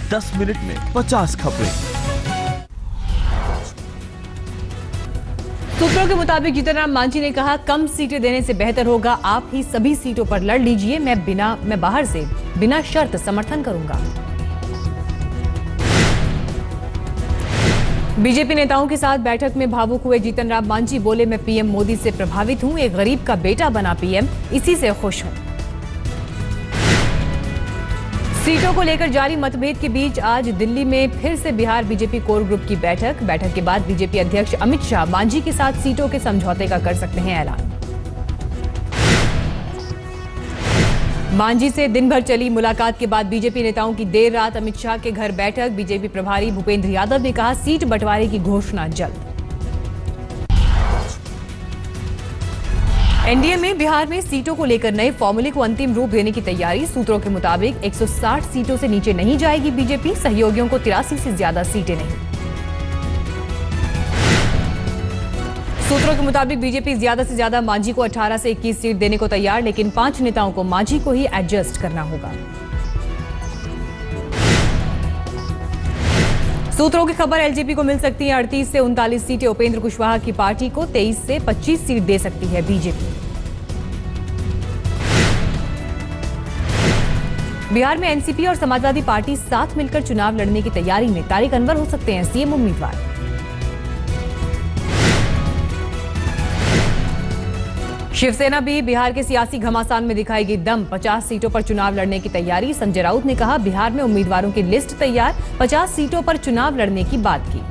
10 minute में 50 खबरें। सूत्रों के मुताबिक जीतन राम मांझी ने कहा, कम सीटें देने से बेहतर होगा आप ही सभी सीटों पर लड़ लीजिए, मैं बाहर से बिना शर्त समर्थन करूंगा। बीजेपी नेताओं के साथ बैठक में भावुक हुए जीतन राम मांझी बोले, मैं पीएम मोदी से प्रभावित हूं, एक गरीब का बेटा बना पीएम, इसी से खुश हूं। सीटों को लेकर जारी मतभेद के बीच आज दिल्ली में फिर से बिहार बीजेपी कोर ग्रुप की बैठक के बाद बीजेपी अध्यक्ष अमित शाह मांझी के साथ सीटों के समझौते का कर सकते हैं ऐलान। मांझी से दिन भर चली मुलाकात के बाद बीजेपी नेताओं की देर रात अमित शाह के घर बैठक। बीजेपी प्रभारी भूपेंद्र यादव ने कहा, सीट बंटवारे की घोषणा जल्द। एनडीए में बिहार में सीटों को लेकर नए फॉर्मूले को अंतिम रूप देने की तैयारी। सूत्रों के मुताबिक 160 सीटों से नीचे नहीं जाएगी बीजेपी, सहयोगियों को 83 से ज्यादा सीटें नहीं। सूत्रों के मुताबिक बीजेपी ज्यादा से ज्यादा मांझी को 18 से 21 सीट देने को तैयार, लेकिन 5 नेताओं को मांझी को ही एडजस्ट करना होगा। सूत्रों की खबर, एलजेपी को मिल सकती है 38 से 39 सीटें। उपेंद्र कुशवाहा की पार्टी को 23 से 25 सीट दे सकती है बीजेपी। बिहार में एनसीपी और समाजवादी पार्टी साथ मिलकर चुनाव लड़ने की तैयारी में। तारिक अनवर हो सकते हैं सीएम उम्मीदवार। शिवसेना भी बिहार के सियासी घमासान में दिखाएगी दम। 50 सीटों पर चुनाव लड़ने की तैयारी। संजय राउत ने कहा, बिहार में उम्मीदवारों की लिस्ट तैयार, 50 सीटों पर चुनाव लड़ने की बात की।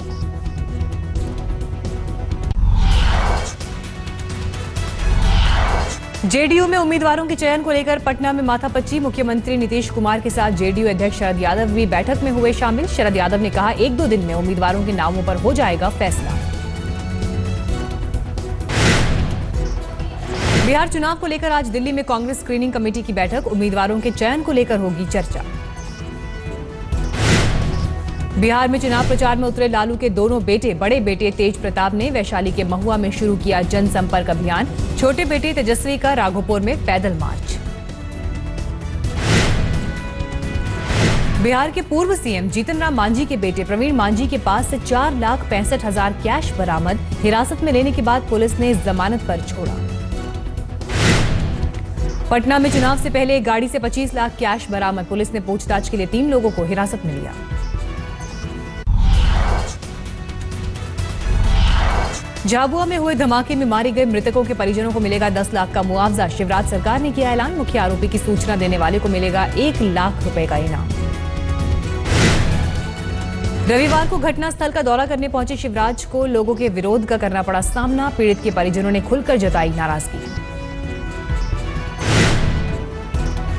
जेडीयू में उम्मीदवारों के चयन को लेकर पटना में माथापच्ची। मुख्यमंत्री नीतीश कुमार के साथ जेडीयू अध्यक्ष शरद यादव भी बैठक में हुए शामिल। शरद यादव ने कहा, 1-2 दिन में उम्मीदवारों के नामों पर हो जाएगा फैसला। बिहार चुनाव को लेकर आज दिल्ली में कांग्रेस स्क्रीनिंग कमेटी की बैठक। उम्मीदवारों के चयन को लेकर होगी चर्चा। बिहार में चुनाव प्रचार में उतरे लालू के दोनों बेटे। बड़े बेटे तेज प्रताप ने वैशाली के महुआ में शुरू किया जनसंपर्क अभियान। छोटे बेटे तेजस्वी का राघोपुर में पैदल मार्च। बिहार के पूर्व सीएम जीतन राम मांझी के बेटे प्रवीण मांझी के पास से 4,65,000 कैश बरामद। हिरासत में लेने के बाद पुलिस ने जमानत पर छोड़ा। पटना में चुनाव से पहले एक गाड़ी से 25 लाख कैश बरामद। पुलिस ने पूछताछ के लिए 3 लोगों को हिरासत में लिया। झाबुआ में हुए धमाके में मारे गए मृतकों के परिजनों को मिलेगा 10 लाख का मुआवजा। शिवराज सरकार ने किया ऐलान। मुख्य आरोपी की सूचना देने वाले को मिलेगा 1 लाख रुपए का इनाम। रविवार को घटनास्थल का दौरा करने पहुंचे शिवराज को लोगों के विरोध का करना पड़ा सामना। पीड़ित के परिजनों ने खुलकर जताई नाराजगी।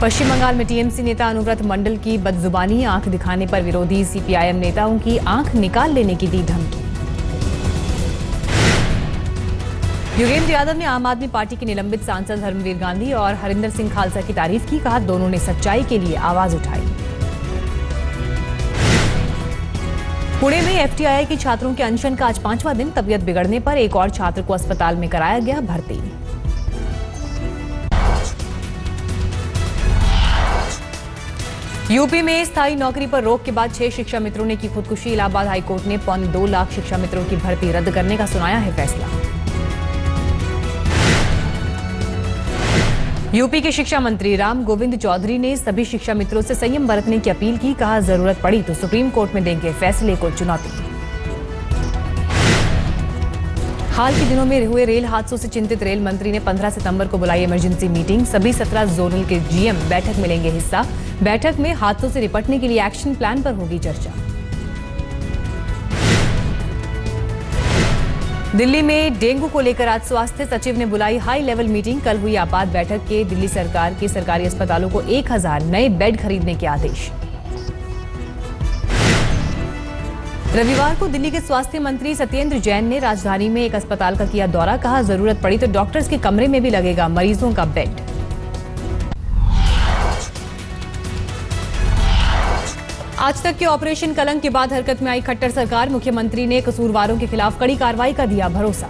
पश्चिम बंगाल में टीएमसी नेता अनुव्रत मंडल की बदजुबानी। आंख दिखाने पर विरोधी सीपीआईएम नेताओं की आंख निकाल लेने की दी धमकी। योगेंद्र यादव ने आम आदमी पार्टी के निलंबित सांसद धर्मवीर गांधी और हरिंदर सिंह खालसा की तारीफ की। कहा, दोनों ने सच्चाई के लिए आवाज उठाई। पुणे में एफटीआई के छात्रों के अनशन का आज 5वां दिन। तबीयत बिगड़ने पर एक और छात्र को अस्पताल में कराया गया भर्ती। यूपी में स्थायी नौकरी पर रोक के बाद 6 शिक्षा मित्रों ने की खुदकुशी। इलाहाबाद हाईकोर्ट ने 2.25 लाख शिक्षा मित्रों की भर्ती रद्द करने का सुनाया है फैसला। यूपी के शिक्षा मंत्री राम गोविंद चौधरी ने सभी शिक्षा मित्रों से संयम बरतने की अपील की। कहा, जरूरत पड़ी तो सुप्रीम कोर्ट में देंगे फैसले को चुनौती। हाल के दिनों में हुए रेल हादसों से चिंतित रेल मंत्री ने 15 सितंबर को बुलाई इमरजेंसी मीटिंग। सभी 17 जोनल के जीएम बैठक में लेंगे हिस्सा। बैठक में हादसों से निपटने के लिए एक्शन प्लान पर होगी चर्चा। दिल्ली में डेंगू को लेकर आज स्वास्थ्य सचिव ने बुलाई हाई लेवल मीटिंग। कल हुई आपात बैठक के दिल्ली सरकार के सरकारी अस्पतालों को 1000 नए बेड खरीदने के आदेश। रविवार को दिल्ली के स्वास्थ्य मंत्री सत्येंद्र जैन ने राजधानी में एक अस्पताल का किया दौरा। कहा, जरूरत पड़ी तो डॉक्टर्स के कमरे में भी लगेगा मरीजों का बेड। आज तक के ऑपरेशन कलंक के बाद हरकत में आई खट्टर सरकार। मुख्यमंत्री ने कसूरवारों के खिलाफ कड़ी कार्रवाई का दिया भरोसा।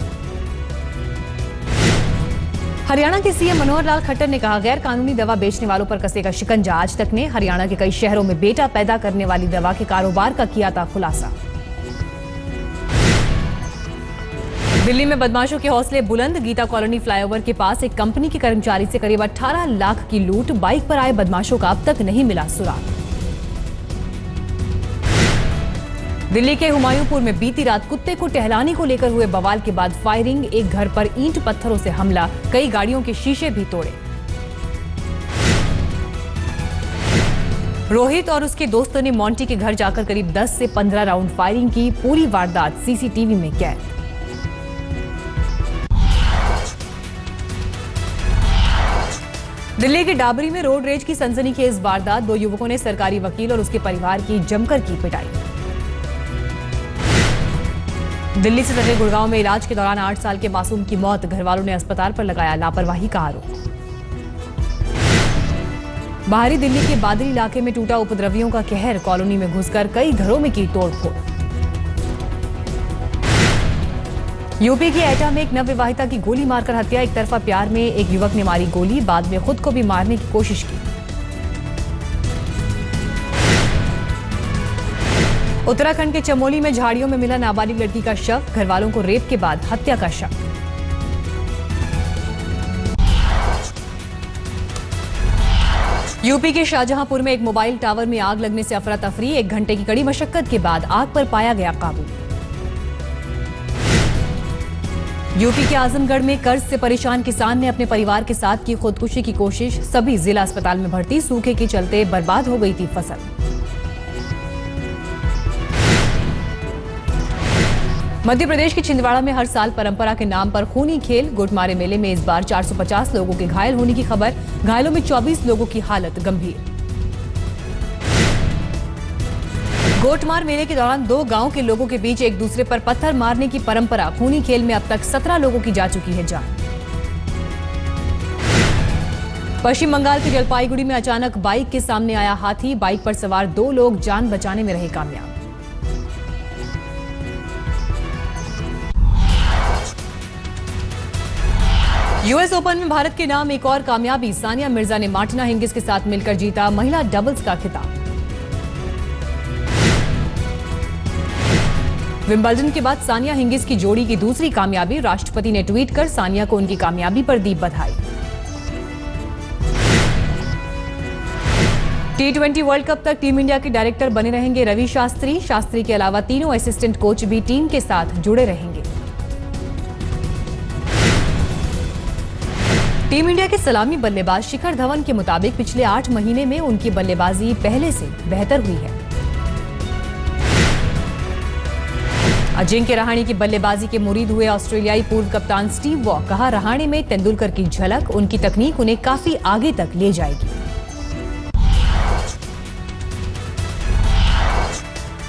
हरियाणा के सीएम मनोहर लाल खट्टर ने कहा, गैर कानूनी दवा बेचने वालों पर कसेगा शिकंजा। आज तक ने हरियाणा के कई शहरों में बेटा पैदा करने वाली दवा के कारोबार का किया था खुलासा। दिल्ली में बदमाशों के हौसले बुलंद। गीता कॉलोनी फ्लाईओवर के पास एक कंपनी के कर्मचारी से करीब 18 लाख की लूट। बाइक पर आए बदमाशों का अब तक नहीं मिला सुराग। दिल्ली के हुमायूंपुर में बीती रात कुत्ते को टहलाने को लेकर हुए बवाल के बाद फायरिंग। एक घर पर ईंट पत्थरों से हमला, कई गाड़ियों के शीशे भी तोड़े। रोहित और उसके दोस्तों ने मोंटी के घर जाकर करीब 10 से 15 राउंड फायरिंग की। पूरी वारदात सीसीटीवी में कैद। दिल्ली के डाबरी में रोड रेज की सनसनीखेज वारदात। 2 युवकों ने सरकारी वकील और उसके परिवार की जमकर की पिटाई। दिल्ली से सटे गुड़गांव में इलाज के दौरान 8 साल के मासूम की मौत। घरवालों ने अस्पताल पर लगाया लापरवाही का आरोप। बाहरी दिल्ली के बादरी इलाके में टूटा उपद्रवियों का कहर। कॉलोनी में घुसकर कई घरों में की तोड़फोड़। यूपी के एटा में एक नवविवाहिता की गोली मारकर हत्या। एक तरफा प्यार में एक युवक ने मारी गोली, बाद में खुद को भी मारने की कोशिश की। उत्तराखंड के चमोली में झाड़ियों में मिला नाबालिग लड़की का शव। घरवालों को रेप के बाद हत्या का शक। यूपी के शाहजहांपुर में एक मोबाइल टावर में आग लगने से अफरा तफरी। 1 घंटे की कड़ी मशक्कत के बाद आग पर पाया गया काबू। यूपी के आजमगढ़ में कर्ज से परेशान किसान ने अपने परिवार के साथ की खुदकुशी की कोशिश। सभी जिला अस्पताल में भर्ती। सूखे के चलते बर्बाद हो गई थी फसल। मध्य प्रदेश के छिंदवाड़ा में हर साल परंपरा के नाम पर खूनी खेल। गुटमारे मेले में इस बार 450 लोगों के घायल होने की खबर। घायलों में 24 लोगों की हालत गंभीर। गोटमार मेले के दौरान 2 गांव के लोगों के बीच एक दूसरे पर पत्थर मारने की परंपरा। खूनी खेल में अब तक 17 लोगों की जा चुकी है जान। पश्चिम बंगाल के जलपाईगुड़ी में अचानक बाइक के सामने आया हाथी। बाइक पर सवार 2 लोग जान बचाने में रहे कामयाब। यूएस ओपन में भारत के नाम एक और कामयाबी। सानिया मिर्जा ने मार्टिना हिंगिस के साथ मिलकर जीता महिला डबल्स का खिताब। विंबलडन के बाद सानिया हिंगिस की जोड़ी की दूसरी कामयाबी। राष्ट्रपति ने ट्वीट कर सानिया को उनकी कामयाबी पर दी बधाई। T20 वर्ल्ड कप तक टीम इंडिया के डायरेक्टर बने रहेंगे रवि शास्त्री। शास्त्री के अलावा तीनों असिस्टेंट कोच भी टीम के साथ जुड़े रहेंगे। टीम इंडिया के सलामी बल्लेबाज शिखर धवन के मुताबिक पिछले 8 महीने में उनकी बल्लेबाजी पहले से बेहतर हुई है। अजिंक्य रहाणे की बल्लेबाजी के मुरीद हुए ऑस्ट्रेलियाई पूर्व कप्तान स्टीव वॉ। कहा, रहाणे में तेंदुलकर की झलक, उनकी तकनीक उन्हें काफी आगे तक ले जाएगी।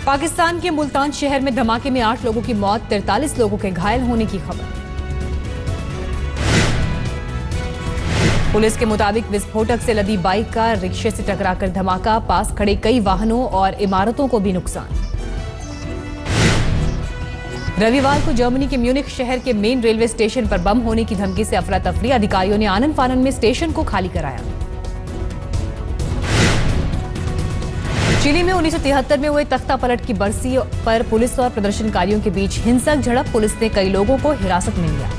पाकिस्तान के मुल्तान शहर में धमाके में 8 लोगों की मौत, 43 लोगों के घायल होने की खबर। पुलिस के मुताबिक विस्फोटक से लदी बाइक का रिक्शे से टकराकर धमाका। पास खड़े कई वाहनों और इमारतों को भी नुकसान। रविवार को जर्मनी के म्यूनिख शहर के मेन रेलवे स्टेशन पर बम होने की धमकी से अफरा तफरी। अधिकारियों ने आनन फानन में स्टेशन को खाली कराया। चिली में 1973 में हुए तख्ता पलट की बरसी पर पुलिस और प्रदर्शनकारियों के बीच हिंसक झड़प। पुलिस ने कई लोगों को हिरासत में लिया।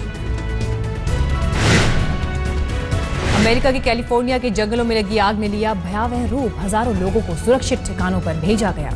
अमेरिका के कैलिफोर्निया के जंगलों में लगी आग ने लिया भयावह रूप। हजारों लोगों को सुरक्षित ठिकानों पर भेजा गया।